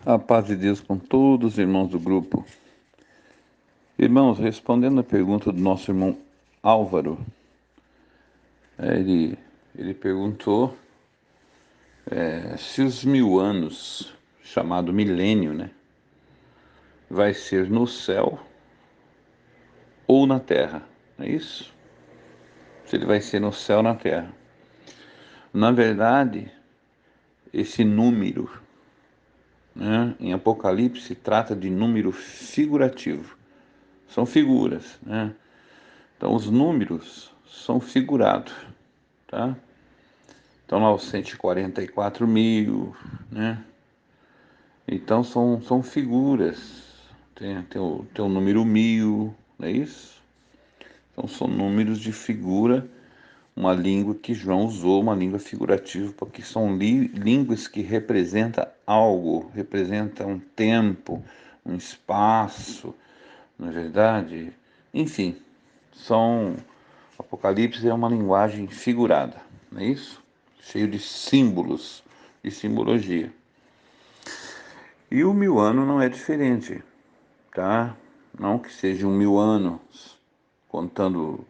A paz de Deus com todos os irmãos do grupo. Irmãos, respondendo a pergunta do nosso irmão Álvaro, ele perguntou se os 1000 anos, chamado milênio, né, vai ser no céu ou na terra, não é isso? Se ele vai ser no céu ou na terra. Na verdade, esse número, né, em Apocalipse, trata de número figurativo. São figuras, né? Então, os números são figurados, tá? Então, lá os 144 mil, né? Então, são figuras. Tem o número 1000, não é isso? Então, são números de figura, uma língua que João usou, uma língua figurativa, porque são línguas que representam algo, representam um tempo, um espaço, não é verdade? Enfim, são Apocalipse é uma linguagem figurada, não é isso? Cheio de símbolos e simbologia. E o 1000 ano não é diferente, tá? Não que seja 1000 anos, contando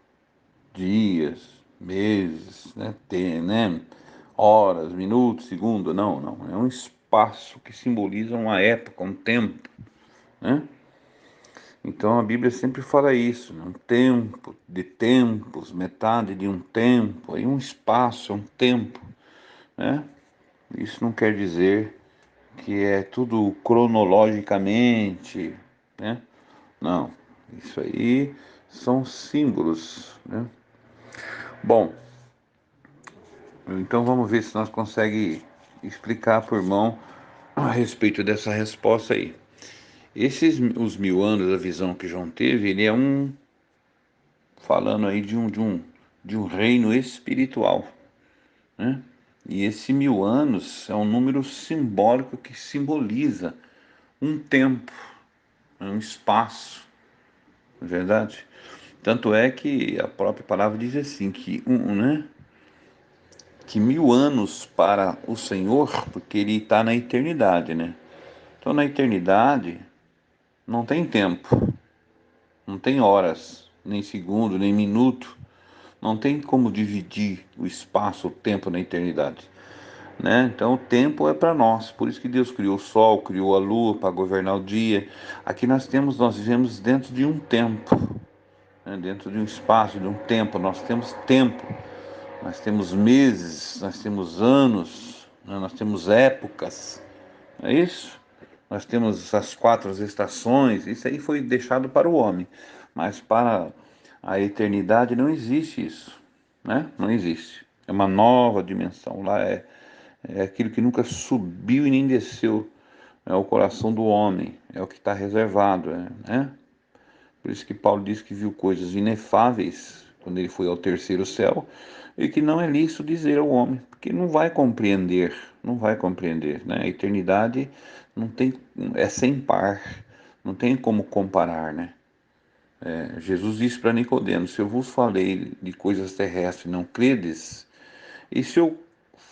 dias, meses, né? Horas, minutos, segundo, não. É um espaço que simboliza uma época, um tempo, né? Então a Bíblia sempre fala isso, né? Um tempo de tempos, metade de um tempo, aí um espaço, um tempo, né? Isso não quer dizer que é tudo cronologicamente, né? Não, isso aí são símbolos, né? Bom, então vamos ver se nós conseguimos explicar para o irmão a respeito dessa resposta aí. Os 1000 anos, a visão que João teve, ele é falando aí de um reino espiritual, né? E esse 1000 anos é um número simbólico que simboliza um tempo, um espaço, não é verdade? Tanto é que a própria palavra diz assim, que 1000 anos para o Senhor, porque Ele está na eternidade, né? Então na eternidade não tem tempo, não tem horas, nem segundo, nem minuto, não tem como dividir o espaço, o tempo na eternidade, né? Então o tempo é para nós, por isso que Deus criou o sol, criou a lua para governar o dia. Aqui nós vivemos dentro de um tempo, né? Dentro de um espaço, de um tempo. Nós temos tempo, nós temos meses, nós temos anos, né? Nós temos épocas, não é isso? Nós temos as 4 estações. Isso aí foi deixado para o homem, mas para a eternidade não existe isso, né? Não existe. É uma nova dimensão. Lá é aquilo que nunca subiu e nem desceu. É o coração do homem, é o que está reservado, né? Por isso que Paulo diz que viu coisas inefáveis quando ele foi ao terceiro céu e que não é lícito dizer ao homem, porque não vai compreender, não vai compreender, né? A eternidade não tem, é sem par, não tem como comparar, né? Jesus disse para Nicodemos: se eu vos falei de coisas terrestres, não credes, e se eu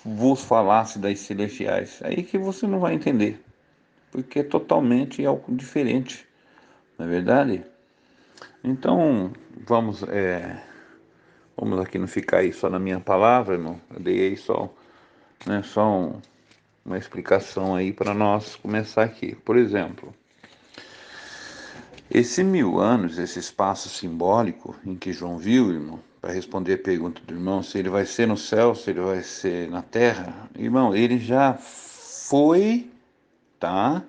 vos falasse das celestiais, aí que você não vai entender, porque é totalmente algo diferente, não é verdade? Então, vamos aqui não ficar aí só na minha palavra, irmão. Eu dei aí só uma explicação aí para nós começar aqui. Por exemplo, esse 1000 anos, esse espaço simbólico em que João viu, irmão, para responder a pergunta do irmão, se ele vai ser no céu, se ele vai ser na terra, irmão, ele já foi, tá?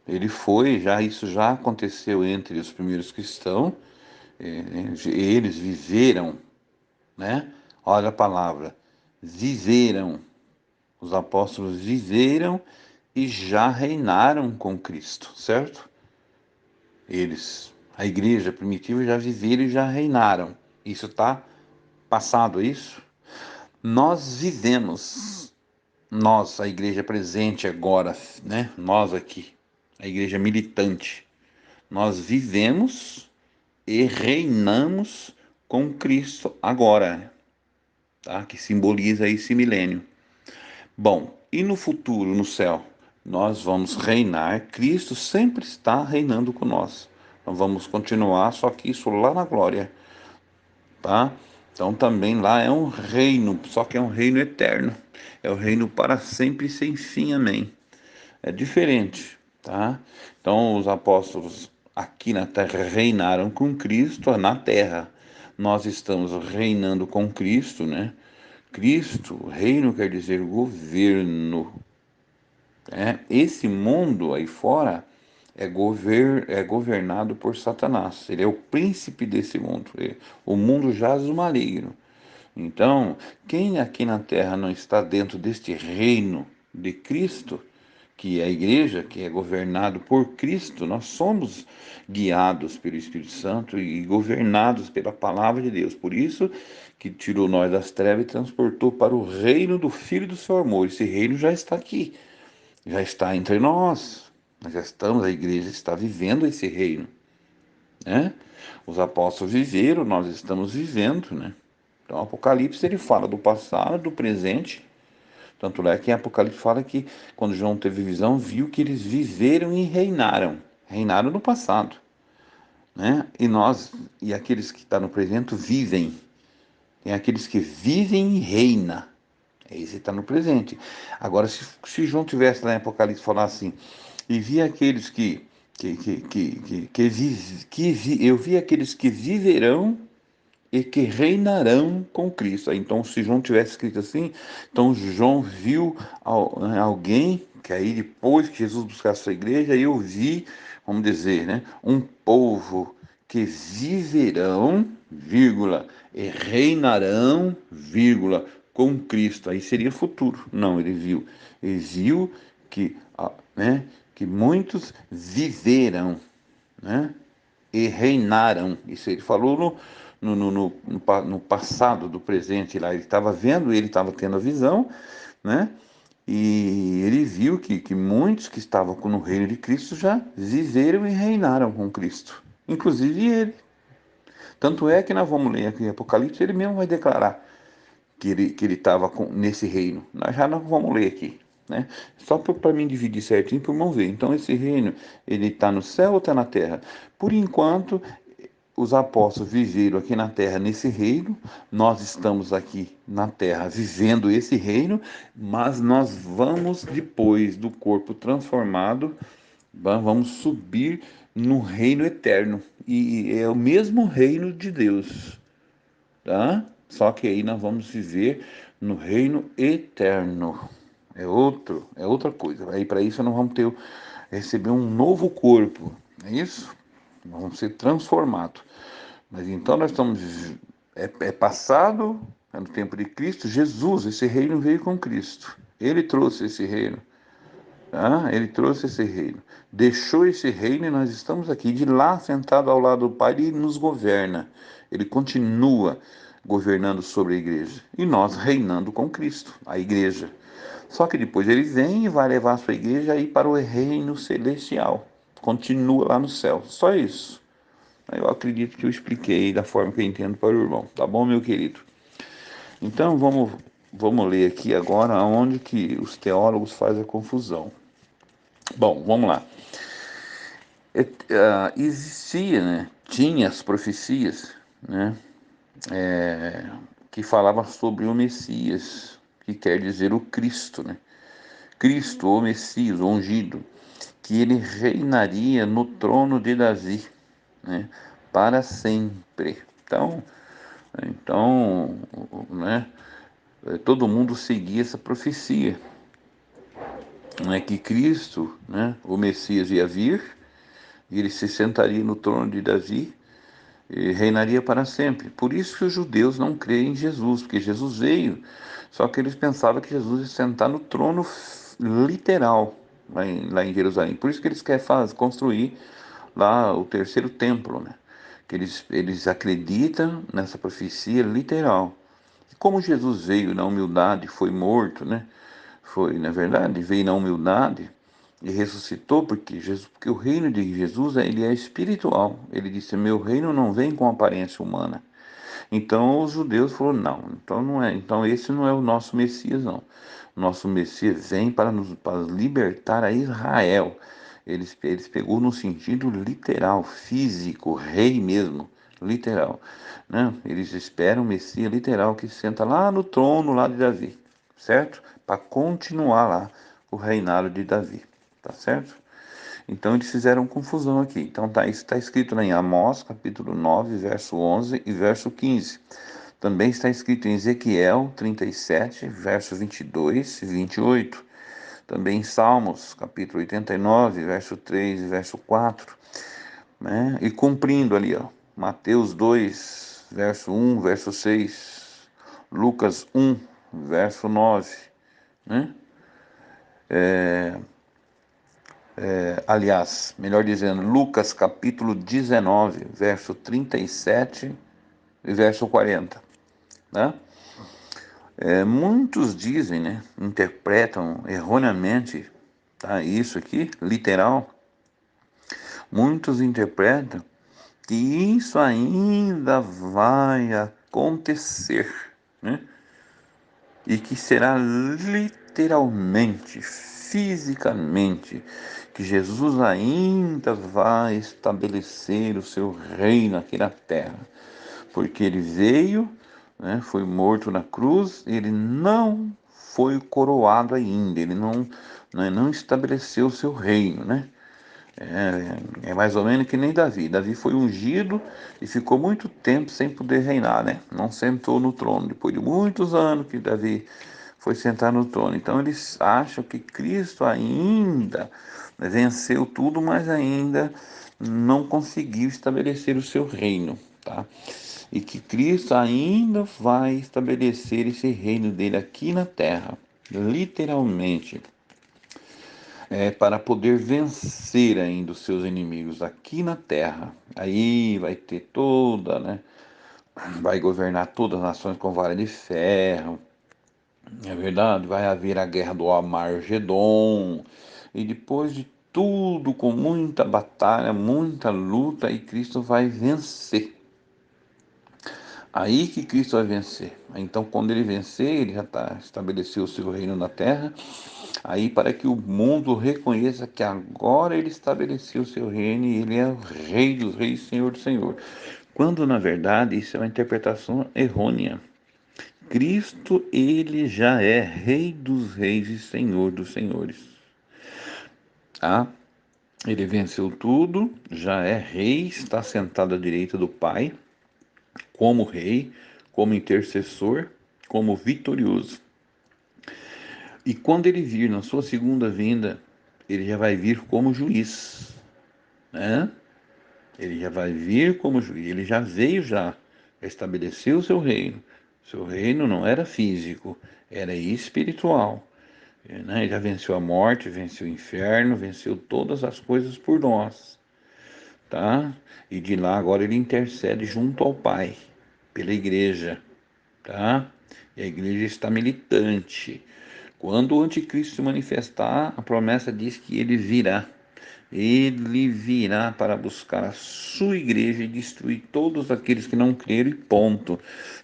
Ele foi, isso já aconteceu entre os primeiros cristãos, eles viveram, né? Olha a palavra, viveram. Os apóstolos viveram e já reinaram com Cristo, certo? Eles, a igreja primitiva, já viveram e já reinaram. Isso está passado, é isso? Nós vivemos, nós, a igreja presente agora, né? Nós aqui, a igreja militante, nós vivemos e reinamos com Cristo agora, tá? Que simboliza esse milênio. Bom, e no futuro, no céu? nós vamos reinar. Cristo sempre está reinando com nós. Nós vamos continuar, só que isso lá na glória, tá? Então também lá é um reino, só que é um reino eterno. É o reino para sempre sem fim, amém. É diferente, tá? Então os apóstolos aqui na terra reinaram com Cristo na terra. Nós estamos reinando com Cristo, né? Cristo, reino quer dizer governo, né? Esse mundo aí fora é governado por Satanás. Ele é o príncipe desse mundo. O mundo jaz do maligno. Então, quem aqui na terra não está dentro deste reino de Cristo, que é a igreja, que é governado por Cristo, nós somos guiados pelo Espírito Santo e governados pela palavra de Deus. Por isso que tirou nós das trevas e transportou para o reino do Filho do seu amor. Esse reino já está aqui, já está entre nós. Nós já estamos, a igreja está vivendo esse reino, né? Os apóstolos viveram, nós estamos vivendo, né? Então, o Apocalipse ele fala do passado, do presente. Tanto é que em Apocalipse fala que quando João teve visão, viu que eles viveram e reinaram. Reinaram no passado, né? E aqueles que estão no presente vivem. Tem aqueles que vivem e reina. Esse está no presente. Agora, se João tivesse lá em Apocalipse falar assim, e vi aqueles eu vi aqueles que viverão e que reinarão com Cristo. Então, se João tivesse escrito assim, então João viu alguém que aí depois que Jesus buscasse a sua igreja, eu vi, vamos dizer, né, um povo que viverão, vírgula, e reinarão, vírgula, com Cristo. Aí seria futuro. Não, ele viu que, né, que muitos viverão, né? E reinaram. Isso ele falou no passado do presente lá. Ele estava vendo, ele estava tendo a visão, né? E ele viu que muitos que estavam no reino de Cristo já viveram e reinaram com Cristo, inclusive ele. Tanto é que nós vamos ler aqui em Apocalipse, ele mesmo vai declarar que ele estava nesse reino. Nós já não vamos ler aqui, né? Só para mim dividir certinho para o irmão ver. Então esse reino, ele está no céu ou está na terra? Por enquanto, os apóstolos viveram aqui na terra nesse reino, nós estamos aqui na terra vivendo esse reino, mas nós vamos, depois do corpo transformado, vamos subir no reino eterno. E é o mesmo reino de Deus, tá? Só que aí nós vamos viver no reino eterno. É outra coisa. Aí para isso nós vamos receber um novo corpo, é isso? Nós vamos ser transformados. Mas então nós estamos. É passado, é no tempo de Cristo, Jesus, esse reino veio com Cristo. Ele trouxe esse reino. Tá? Ele trouxe esse reino. Deixou esse reino e nós estamos aqui. De lá, sentado ao lado do Pai, ele nos governa. Ele continua governando sobre a igreja. E nós reinando com Cristo, a igreja. Só que depois ele vem e vai levar a sua igreja aí para o reino celestial. Continua lá no céu. Só isso. Eu acredito que eu expliquei da forma que eu entendo para o irmão. Tá bom, meu querido? Então vamos ler aqui agora onde que os teólogos fazem a confusão. Bom, vamos lá. Existia, né? Tinha as profecias, né? Que falavam sobre o Messias, que quer dizer o Cristo, né? Cristo, o Messias, o ungido, que ele reinaria no trono de Davi, né? Para sempre. Então, né? Todo mundo seguia essa profecia, né? Que Cristo, né? O Messias ia vir e ele se sentaria no trono de Davi e reinaria para sempre. Por isso que os judeus não creem em Jesus, porque Jesus veio, só que eles pensavam que Jesus ia sentar no trono literal lá em Jerusalém. Por isso que eles querem construir lá o terceiro templo, né? Que eles acreditam nessa profecia literal. E como Jesus veio na humildade, foi morto, né? Foi, na verdade, veio na humildade e ressuscitou porque o reino de Jesus ele é espiritual. Ele disse: "Meu reino não vem com aparência humana". Então os judeus falaram, não, então não é, então esse não é o nosso Messias, não. O nosso Messias vem para libertar a Israel. Eles pegou no sentido literal, físico, rei mesmo, literal, né? Eles esperam o Messias literal que senta lá no trono lá de Davi, certo? Para continuar lá o reinado de Davi, tá certo? Então eles fizeram confusão aqui. Então isso está escrito lá em Amós, capítulo 9, verso 11 e verso 15. Também está escrito em Ezequiel 37, verso 22 e 28. Também em Salmos, capítulo 89, verso 3 e verso 4. Né? E cumprindo ali, ó, Mateus 2, verso 1, verso 6. Lucas 1, verso 9. Né? Aliás, melhor dizendo, Lucas capítulo 19, verso 37 e verso 40. Né? Muitos dizem, né, interpretam erroneamente, tá, isso aqui, literal, muitos interpretam que isso ainda vai acontecer, né? E que será literalmente, fisicamente, que Jesus ainda vai estabelecer o seu reino aqui na terra, porque ele veio, né, foi morto na cruz, ele não foi coroado ainda, ele não, né, não estabeleceu o seu reino, né? É mais ou menos que nem Davi. Davi foi ungido e ficou muito tempo sem poder reinar, né? Não sentou no trono. Depois de muitos anos que Davi foi sentar no trono. Então eles acham que Cristo ainda venceu tudo, mas ainda não conseguiu estabelecer o seu reino, tá? E que Cristo ainda vai estabelecer esse reino dele aqui na terra, literalmente, para poder vencer ainda os seus inimigos aqui na terra. Aí vai ter toda, né? Vai governar todas as nações com vara de ferro. É verdade, vai haver a guerra do Amargedon. E depois de tudo, com muita batalha, muita luta, e Cristo vai vencer. Aí que Cristo vai vencer. Então, quando ele vencer, ele já estabeleceu o seu reino na terra. Aí, para que o mundo reconheça que agora ele estabeleceu o seu reino e ele é o Rei dos Reis, Senhor do Senhor. Quando, na verdade, isso é uma interpretação errônea. Cristo, ele já é Rei dos Reis e Senhor dos Senhores. Tá? Ele venceu tudo, já é Rei, está sentado à direita do Pai, como Rei, como intercessor, como vitorioso. E quando ele vir na sua segunda vinda, ele já vai vir como juiz, né? Ele já vai vir como juiz, ele já veio já, estabeleceu o seu reino. Seu reino não era físico, era espiritual, né? Ele já venceu a morte, venceu o inferno, venceu todas as coisas por nós, tá? E de lá agora ele intercede junto ao Pai, pela igreja, tá? E a igreja está militante. Quando o anticristo se manifestar, a promessa diz que ele virá. Ele virá para buscar a sua igreja e destruir todos aqueles que não creram, e ponto.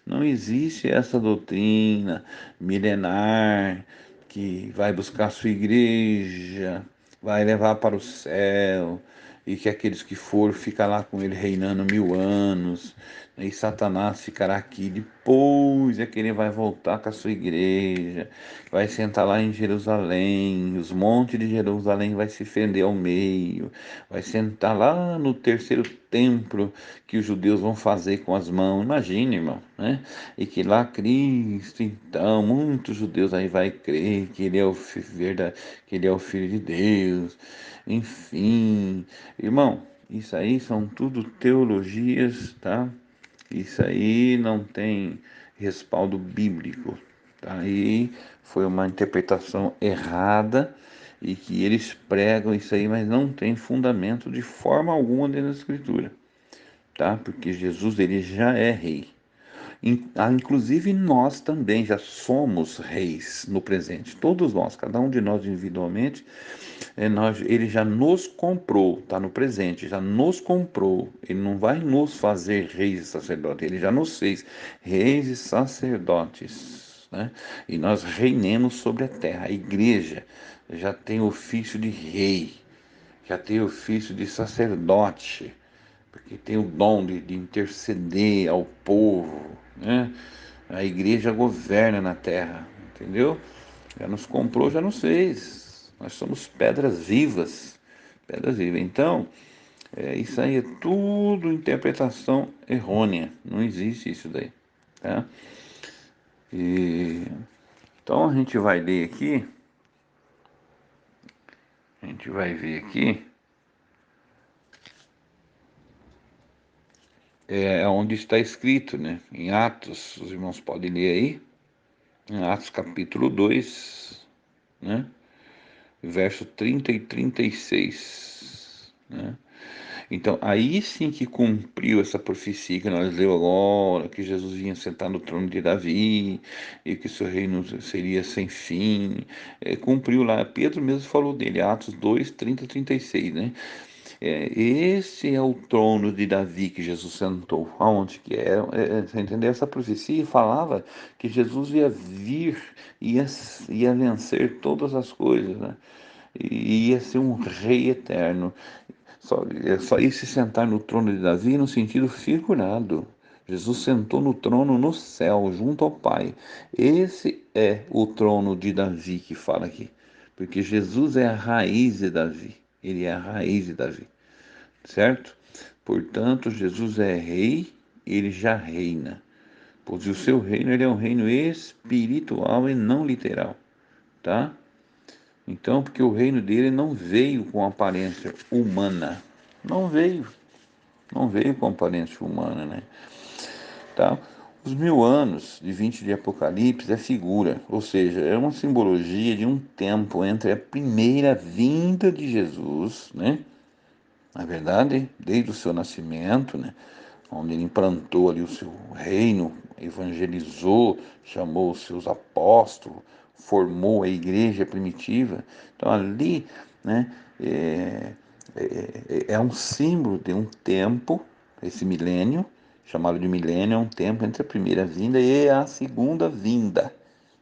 Não existe essa doutrina milenar que vai buscar a sua igreja, vai levar para o céu, e que aqueles que for ficar lá com ele reinando 1000 anos, e Satanás ficará aqui. Depois é que ele vai voltar com a sua igreja, vai sentar lá em Jerusalém, os montes de Jerusalém vai se fender ao meio, vai sentar lá no terceiro templo que os judeus vão fazer com as mãos. Imagine, irmão, né? E que lá Cristo, então, muitos judeus aí vai crer que ele é o verdade, que ele é o Filho de Deus. Enfim, irmão, isso aí são tudo teologias, tá? Isso aí não tem respaldo bíblico, tá? Aí foi uma interpretação errada e que eles pregam isso aí, mas não tem fundamento de forma alguma dentro da Escritura, tá? Porque Jesus ele já é rei. Inclusive nós também já somos reis no presente. Todos nós, cada um de nós individualmente, ele já nos comprou, está no presente, já nos comprou. Ele não vai nos fazer reis e sacerdotes, ele já nos fez reis e sacerdotes, né? E nós reinemos sobre a terra. A igreja já tem ofício de rei, já tem ofício de sacerdote, porque tem o dom de interceder ao povo, né? A igreja governa na terra, entendeu? Já nos comprou, já nos fez. Nós somos pedras vivas, pedras vivas. Então, isso aí é tudo interpretação errônea. Não existe isso daí, tá? E, então a gente vai ler aqui, a gente vai ver aqui, onde está escrito, né? Em Atos, os irmãos podem ler aí, em Atos capítulo 2, né? Verso 30 e 36, né? Então, aí sim que cumpriu essa profecia que nós leu agora, que Jesus vinha sentar no trono de Davi, e que seu reino seria sem fim. Cumpriu lá, Pedro mesmo falou dele, Atos 2, 30 e 36, né? Esse é o trono de Davi que Jesus sentou. Aonde que é? Você entendeu? Essa profecia falava que Jesus ia vir, ia vencer todas as coisas, né? E ia ser um rei eterno. Só ia se sentar no trono de Davi no sentido figurado. Jesus sentou no trono no céu, junto ao Pai. Esse é o trono de Davi que fala aqui. Porque Jesus é a raiz de Davi. Ele é a raiz de Davi. Certo? Portanto, Jesus é rei, ele já reina. Pois o seu reino ele é um reino espiritual e não literal. Tá? Então, porque o reino dele não veio com aparência humana. Não veio. Não veio com aparência humana, né? Tá? Os 1000 anos de 20 de Apocalipse é figura, ou seja, é uma simbologia de um tempo entre a primeira vinda de Jesus, né? Na verdade, desde o seu nascimento, né? Onde ele implantou ali o seu reino, evangelizou, chamou os seus apóstolos, formou a igreja primitiva. Então ali, né, é um símbolo de um tempo, esse milênio, chamado de milênio, é um tempo entre a primeira vinda e a segunda vinda.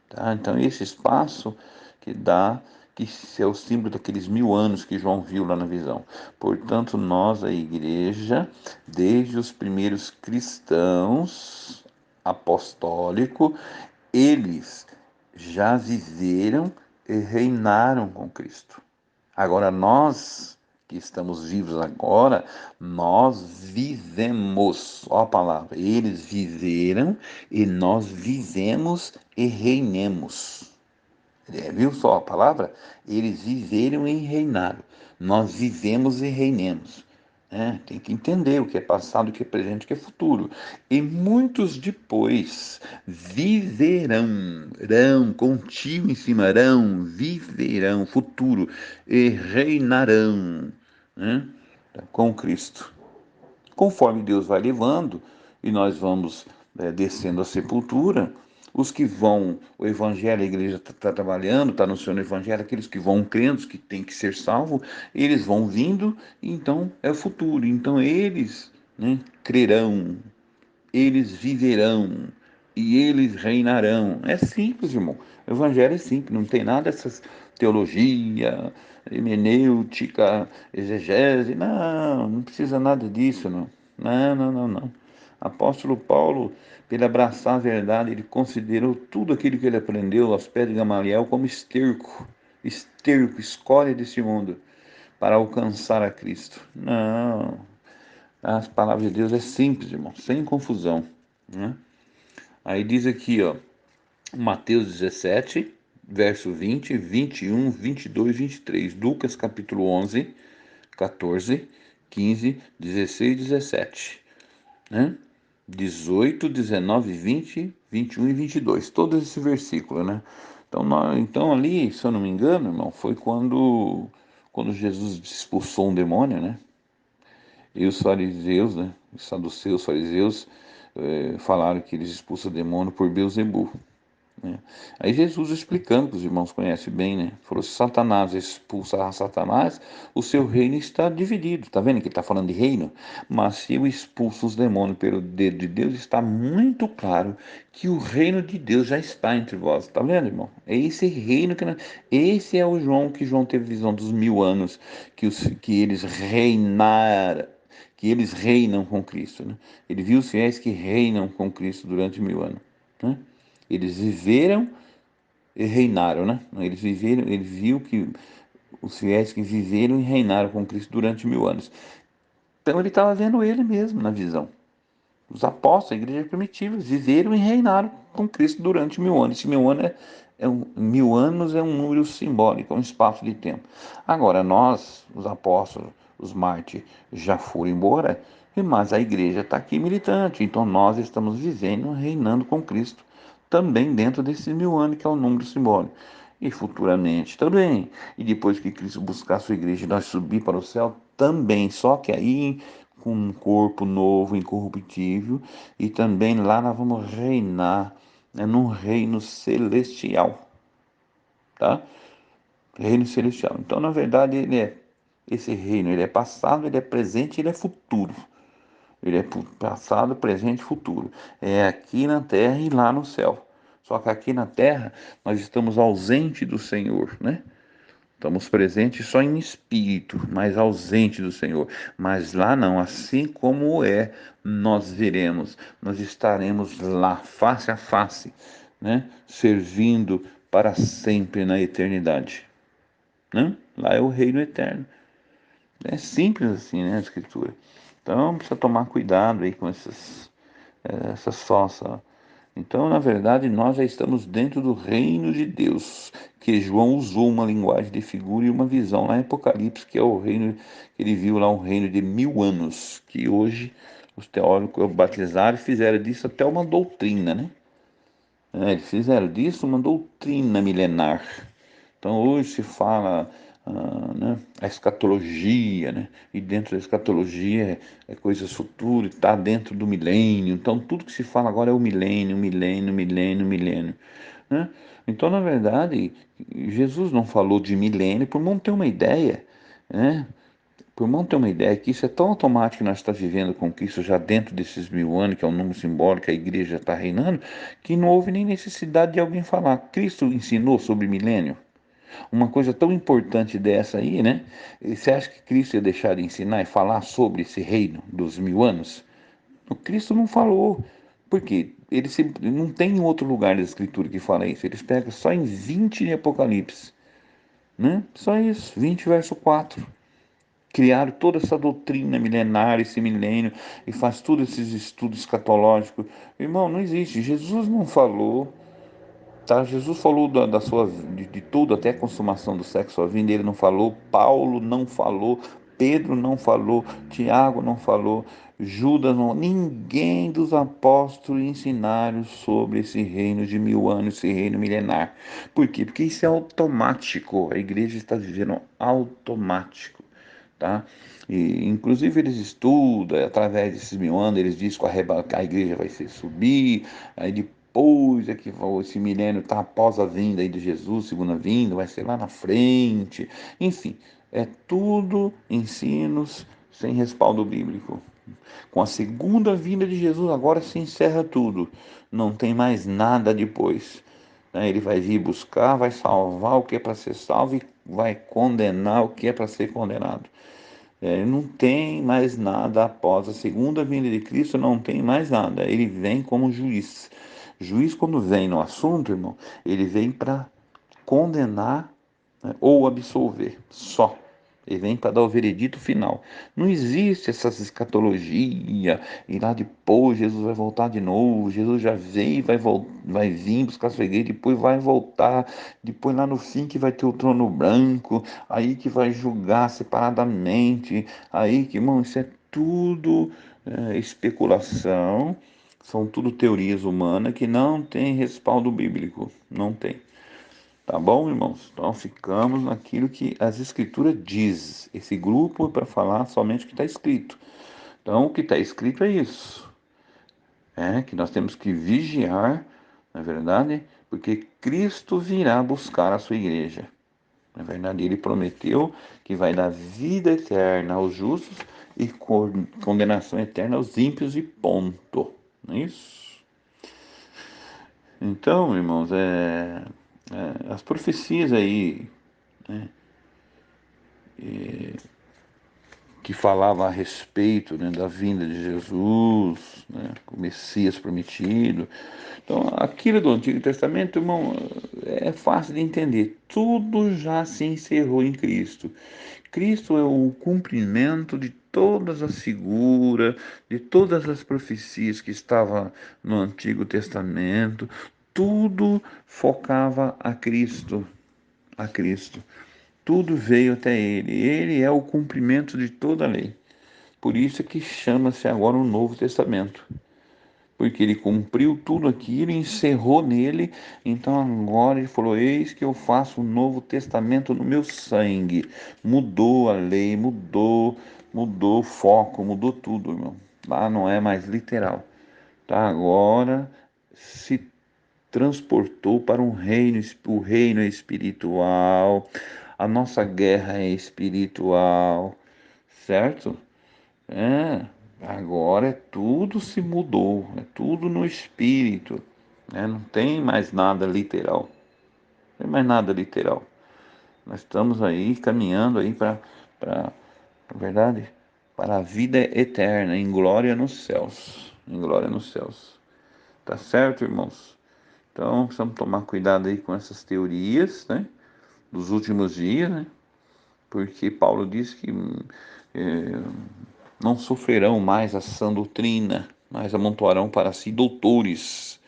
Tá? Então esse espaço que dá, que é o símbolo daqueles 1000 anos que João viu lá na visão. Portanto, nós, a igreja, desde os primeiros cristãos apostólicos, eles já viveram e reinaram com Cristo. Agora nós que estamos vivos agora, nós vivemos, ó a palavra, eles viveram e nós vivemos e reinemos. Viu só a palavra? Eles viveram e reinaram. Nós vivemos e reinemos. Tem que entender o que é passado, o que é presente, o que é futuro. E muitos depois viverão, contigo em cima, viverão, futuro, e reinarão, né? Com Cristo. Conforme Deus vai levando e nós vamos descendo a sepultura, os que vão, o evangelho, a igreja está trabalhando, está anunciando o evangelho, aqueles que vão crendo, que têm que ser salvos, eles vão vindo, então é o futuro. Então eles, né, crerão, eles viverão e eles reinarão. É simples, irmão. O evangelho é simples, não tem nada dessas teologia, hermenêutica, exegese. Não, não precisa nada disso, não. Não, não, não, não. Apóstolo Paulo, para ele abraçar a verdade, ele considerou tudo aquilo que ele aprendeu aos pés de Gamaliel como esterco, escória desse mundo, para alcançar a Cristo. Não, as palavras de Deus é simples, irmão, sem confusão, né? Aí diz aqui, ó, Mateus 17, verso 20, 21, 22, 23, Lucas capítulo 11, 14, 15, 16, 17, né? 18, 19, 20, 21 e 22, todos esse versículo, né? Então ali, se eu não me engano, irmão, foi quando Jesus expulsou um demônio, né? E os fariseus, né? Os saduceus, fariseus, falaram que eles expulsam demônio por Beelzebul, né? Aí Jesus explicando, que os irmãos conhecem bem, né? Falou: se Satanás expulsar Satanás, o seu reino está dividido. Tá vendo que ele está falando de reino? Mas se eu expulso os demônios pelo dedo de Deus, está muito claro que o reino de Deus já está entre vós. Tá vendo, irmão? É esse reino esse é o João, que João teve visão dos 1000 anos, que eles reinaram, que eles reinam com Cristo, né? Ele viu os fiéis que reinam com Cristo durante 1000 anos, né? Eles viveram e reinaram, né? Eles viveram, ele viu que os fiéis que viveram e reinaram com Cristo durante 1000 anos. Então ele estava vendo ele mesmo na visão. Os apóstolos, a igreja primitiva, viveram e reinaram com Cristo durante 1000 anos. Esse 1000 anos 1000 anos é um número simbólico, é um espaço de tempo. Agora, nós, os apóstolos, os mártires, já foram embora, mas a igreja está aqui militante. Então nós estamos vivendo, reinando com Cristo, também dentro desses 1000 anos, que é o número simbólico. E futuramente também. E depois que Cristo buscar a sua igreja e nós subir para o céu, também. Só que aí com um corpo novo, incorruptível, e também lá nós vamos reinar, né, num reino celestial, tá? Reino celestial. Então, na verdade, esse reino, ele é passado, ele é presente, ele é futuro. Ele é passado, presente e futuro. É aqui na terra e lá no céu. Só que aqui na terra nós estamos ausentes do Senhor, né? Estamos presentes só em espírito, mas ausente do Senhor. Mas lá não, assim como é, nós veremos, nós estaremos lá, face a face, né? Servindo para sempre na eternidade, né? Lá é o reino eterno. É simples assim, né, a escritura. Então precisa tomar cuidado aí com essas falsas. Então, na verdade, nós já estamos dentro do reino de Deus, que João usou uma linguagem de figura e uma visão lá em Apocalipse, que é o reino que ele viu lá, um reino de 1000 anos, que hoje os teólogos batizaram e fizeram disso até uma doutrina, né? Eles fizeram disso uma doutrina milenar. Então hoje se fala, né, a escatologia, né? E dentro da escatologia é coisas futuras, está dentro do milênio. Então tudo que se fala agora é o milênio, milênio, milênio, milênio, né? Então, na verdade, Jesus não falou de milênio por não ter uma ideia, né? Por não ter uma ideia que isso é tão automático que nós estamos vivendo com Cristo já dentro desses 1000 anos, que é um número simbólico, a igreja está reinando, que não houve nem necessidade de alguém falar. Cristo ensinou sobre milênio. Uma coisa tão importante dessa aí, né? Você acha que Cristo ia deixar de ensinar e falar sobre esse reino dos 1000 anos? O Cristo não falou. Por quê? Ele não tem em outro lugar da Escritura que fala isso. Eles pegam só em 20 de Apocalipse, né? Só isso, 20 verso 4. Criaram toda essa doutrina milenar, esse milênio, e faz todos esses estudos escatológicos. Irmão, não existe. Jesus não falou. Tá? Jesus falou de tudo, até a consumação do sexo à vinda, ele não falou, Paulo não falou, Pedro não falou, Tiago não falou, Judas não, ninguém dos apóstolos ensinaram sobre esse reino de 1000 anos, esse reino milenar. Por quê? Porque isso é automático, a igreja está vivendo automático, tá? E, inclusive eles estudam, através desses 1000 anos, eles dizem que a igreja vai ser subir, aí depois é que esse milênio está após a vinda aí de Jesus, segunda vinda, vai ser lá na frente, enfim, é tudo ensinos sem respaldo bíblico. Com a segunda vinda de Jesus, agora se encerra tudo, não tem mais nada depois, né? Ele vai vir buscar, vai salvar o que é para ser salvo e vai condenar o que é para ser condenado. Não tem mais nada após a segunda vinda de Cristo, não tem mais nada. Ele vem como juiz. Juiz, quando vem no assunto, irmão, ele vem para condenar, né, ou absolver, só. Ele vem para dar o veredito final. Não existe essas escatologia e lá depois Jesus vai voltar de novo. Jesus já veio, vai vir buscar a sua igreja, depois vai voltar. Depois lá no fim que vai ter o trono branco, aí que vai julgar separadamente. Aí que, irmão, isso é tudo especulação. São tudo teorias humanas que não tem respaldo bíblico. Não tem. Tá bom, irmãos? Então ficamos naquilo que as escrituras diz. Esse grupo é para falar somente o que está escrito. Então o que está escrito é isso. que nós temos que vigiar, na verdade, porque Cristo virá buscar a sua igreja. Na verdade, ele prometeu que vai dar vida eterna aos justos e condenação eterna aos ímpios e ponto. Não é isso? Então, irmãos, as profecias aí que falavam a respeito, né, da vinda de Jesus, né, o Messias prometido. Então, aquilo do Antigo Testamento, irmão, é fácil de entender. Tudo já se encerrou em Cristo. Cristo é o cumprimento de todas as figuras, de todas as profecias que estavam no Antigo Testamento. Tudo focava a Cristo, a Cristo. Tudo veio até ele. Ele é o cumprimento de toda a lei. Por isso é que chama-se agora o Novo Testamento. Porque ele cumpriu tudo aquilo, encerrou nele, então agora ele falou: Eis que eu faço um novo testamento no meu sangue. Mudou a lei, mudou o foco, mudou tudo, irmão. Lá não é mais literal. Tá? Agora se transportou para um reino, o reino é espiritual, a nossa guerra é espiritual, certo? Agora tudo se mudou, é tudo no espírito, né? Não tem mais nada literal, não tem mais nada literal. Nós estamos aí caminhando aí na verdade, para a vida eterna, em glória nos céus, em glória nos céus. Tá certo, irmãos? Então, precisamos tomar cuidado aí com essas teorias, né, dos últimos dias, né? Porque Paulo diz que eh, não sofrerão mais a sã doutrina, mas amontoarão para si doutores,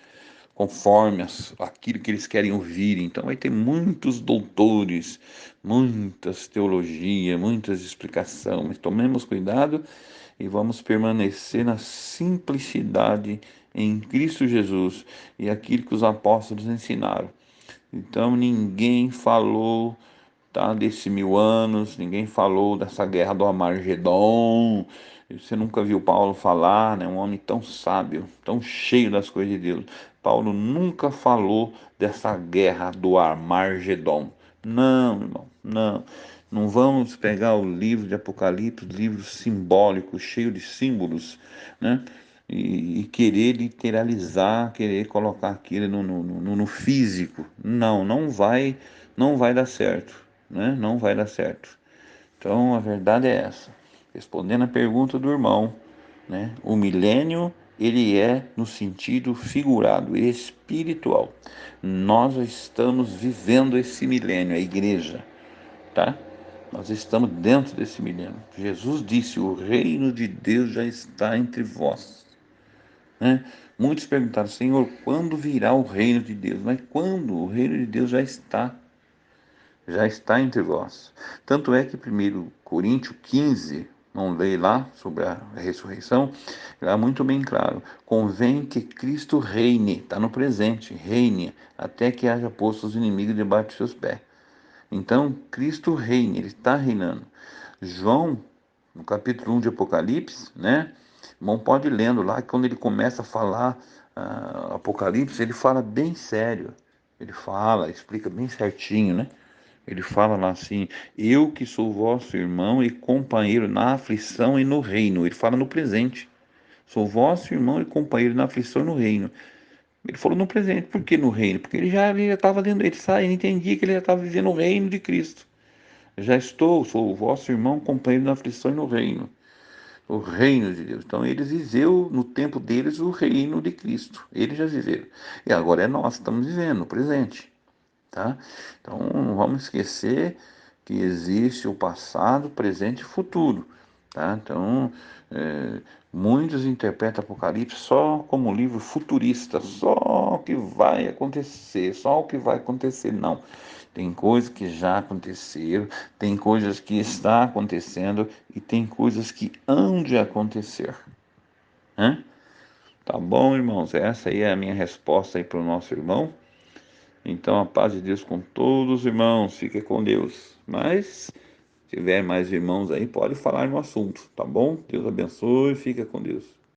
conforme aquilo que eles querem ouvir. Então vai ter muitos doutores, muitas teologias, muitas explicações, mas tomemos cuidado e vamos permanecer na simplicidade em Cristo Jesus e aquilo que os apóstolos ensinaram. Então ninguém falou, tá, desse 1000 anos, ninguém falou dessa guerra do Armagedon. Você nunca viu Paulo falar, né? Um homem tão sábio, tão cheio das coisas de Deus. Paulo nunca falou dessa guerra do Armagedon. Não, irmão, não. Não vamos pegar o livro de Apocalipse, livro simbólico, cheio de símbolos, né? E querer literalizar, querer colocar aquilo no físico. Não, não vai dar certo, né? Não vai dar certo. Então a verdade é essa. Respondendo a pergunta do irmão, né? O milênio ele é no sentido figurado, espiritual. Nós estamos vivendo esse milênio, a igreja, tá? Nós estamos dentro desse milênio. Jesus disse: o reino de Deus já está entre vós, né? Muitos perguntaram: Senhor, quando virá o reino de Deus? Mas quando? O reino de Deus já está entre vós. Tanto é que 1 Coríntios 15, não leio lá sobre a ressurreição, lá muito bem claro: convém que Cristo reine, está no presente, reine, até que haja posto os inimigos debaixo de seus pés. Então, Cristo reina, ele está reinando. João, no capítulo 1 de Apocalipse, né? Irmão, pode ir lendo lá, que quando ele começa a falar Apocalipse, ele fala bem sério. Ele fala, explica bem certinho, né? Ele fala lá assim: eu que sou vosso irmão e companheiro na aflição e no reino. Ele fala no presente. Sou vosso irmão e companheiro na aflição e no reino. Ele falou no presente. Por que no reino? Porque ele já estava dentro, ele entendia que ele já estava vivendo o reino de Cristo. Já estou, sou o vosso irmão, companheiro na aflição e no reino. O reino de Deus. Então eles viveu no tempo deles o reino de Cristo. Eles já viveram. E agora é nós, estamos vivendo no presente. Tá? Então não vamos esquecer que existe o passado, presente e futuro. Tá? Então muitos interpretam Apocalipse só como um livro futurista, só o que vai acontecer, só o que vai acontecer. Não. Tem coisas que já aconteceram, tem coisas que está acontecendo e tem coisas que hão de acontecer. Né? Tá bom, irmãos? Essa aí é a minha resposta aí para o nosso irmão. Então, a paz de Deus com todos os irmãos, fique com Deus. Mas, se tiver mais irmãos aí, pode falar no assunto, tá bom? Deus abençoe, fica com Deus.